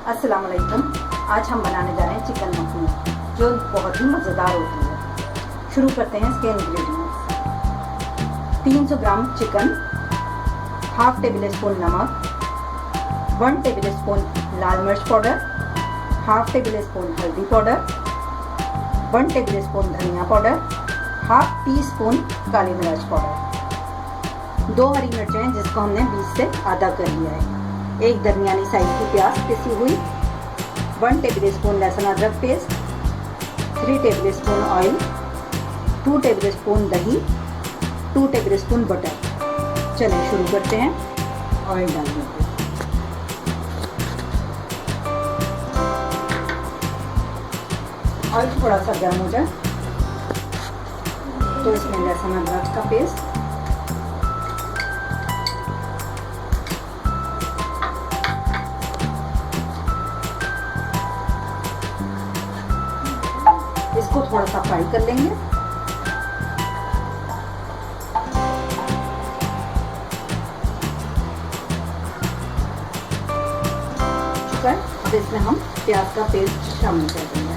अस्सलाम वालेकुम। आज हम बनाने जा रहे हैं चिकन मखनी, जो बहुत ही मज़ेदार होती है। शुरू करते हैं इसके ingredients. 300 gram chicken, half table spoon नमक, 1 टेबल स्पून लाल मिर्च पाउडर, हाफ टेबल स्पून हल्दी पाउडर, 1 टेबल स्पून धनिया पाउडर, हाफ टी स्पून काली मिर्च पाउडर, 2 हरी मिर्चें हैं जिसको हमने बीच से आधा कर लिया है, एक दरमियानी साइज की प्याज पिसी हुई, 1 टेबल स्पून लहसुन अदरक paste, 3 table spoon oil, 2 table spoon दही, 2 टेबल स्पून बटर। चलें शुरू करते हैं। ऑयल डाल देते हैं। ऑयल थोड़ा सा गर्म हो जाए तो इसमें लहसुन अदरक का पेस्ट, इसको थोड़ा सा फ्राई कर लेंगे। अब इसमें हम प्याज का पेस्ट शामिल कर देंगे।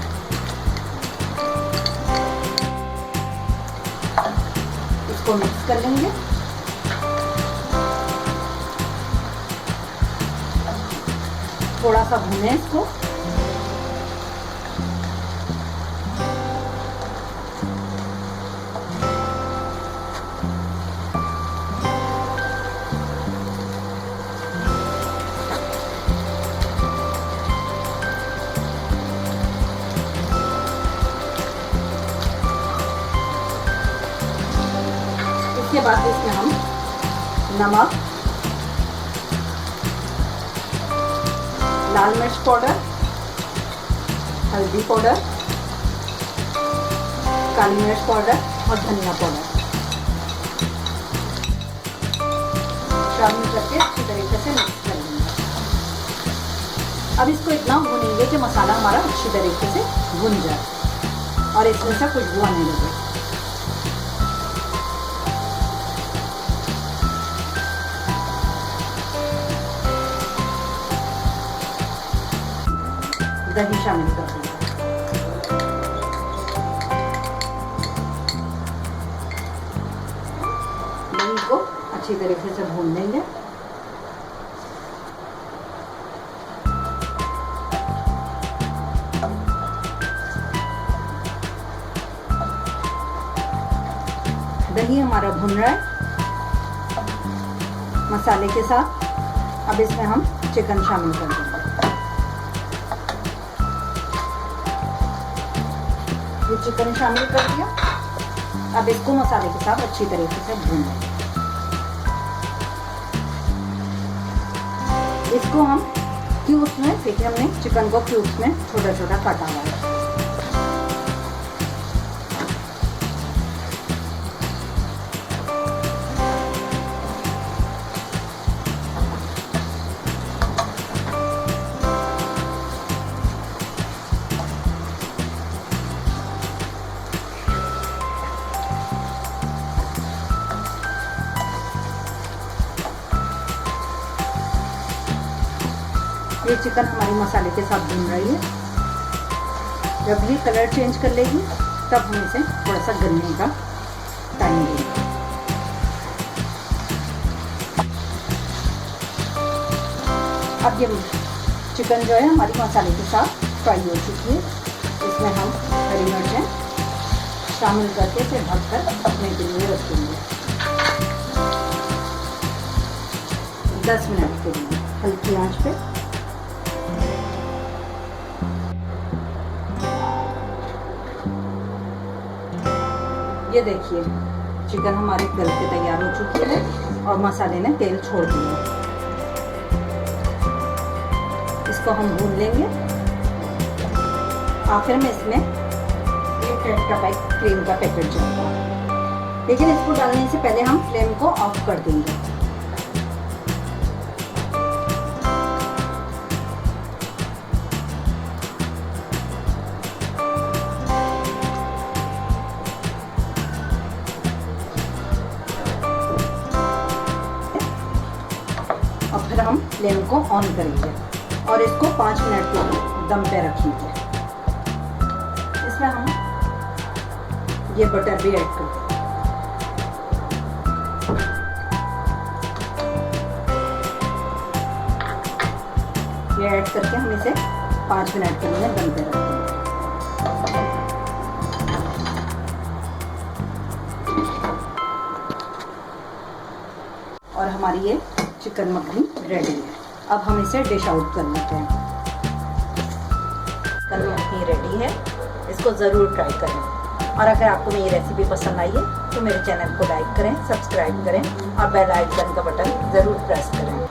इसको मिक्स कर लेंगे। थोड़ा सा भूनें इसको। इसके बाद इसमें हम नमक, लाल मिर्च पाउडर, हल्दी पाउडर, काली मिर्च पाउडर और धनिया पाउडर शामिल करके अच्छी तरीके से मिक्स कर लेंगे। अब इसको इतना भूनेंगे कि मसाला हमारा अच्छी तरीके से भुन जाए और इसमें से खुशबू आने लगे। दही शामिल कर देंगे। दही को अच्छी तरीके से भून लेंगे। दही हमारा भुन रहा है मसाले के साथ। अब इसमें हम चिकन शामिल कर देंगे। ये चिकन शामिल कर दिया। अब इसको मसाले के साथ अच्छी तरीके से भून लेंगे। इसको हम क्यूब्स में, देखिए हमने चिकन को क्यूब्स में छोटा छोटा काटा हुआ है। ये चिकन हमारी मसाले के साथ भून रही है। जब ये कलर चेंज कर लेगी तब हम इसे थोड़ा सा गलने का टाइम देंगे। अब ये चिकन जो है हमारी मसाले के साथ फ्राई हो चुकी है। इसमें हम हरी मिर्चें शामिल करके इसे ढककर पकने के लिए रख देंगे 10 मिनट के लिए हल्की आंच पे। ये देखिए चिकन हमारी गल के तैयार हो चुकी है और मसाले ने तेल छोड़ दिया। इसको हम भून लेंगे। आखिर में इसमें एक का पैक क्रीम का पैकेट जाएगा, लेकिन इसको डालने से पहले हम फ्लेम को ऑफ कर देंगे। और फिर हम फ्लेम को ऑन करेंगे। और इसको 5 मिनट के लिए दम पे रखेंगे। इसमें हम ये बटर भी ऐड करें। ये ऐड करके हम इसे 5 मिनट के लिए दम पे रखेंगे। और हमारी ये चिकन मखनी रेडी है। अब हम इसे डिश आउट कर लेते हैं। चिकन मखनी रेडी है, इसको ज़रूर ट्राई करें। और अगर आपको मेरी रेसिपी पसंद आई है तो मेरे चैनल को लाइक करें, सब्सक्राइब करें और बेल आइकन का बटन ज़रूर प्रेस करें।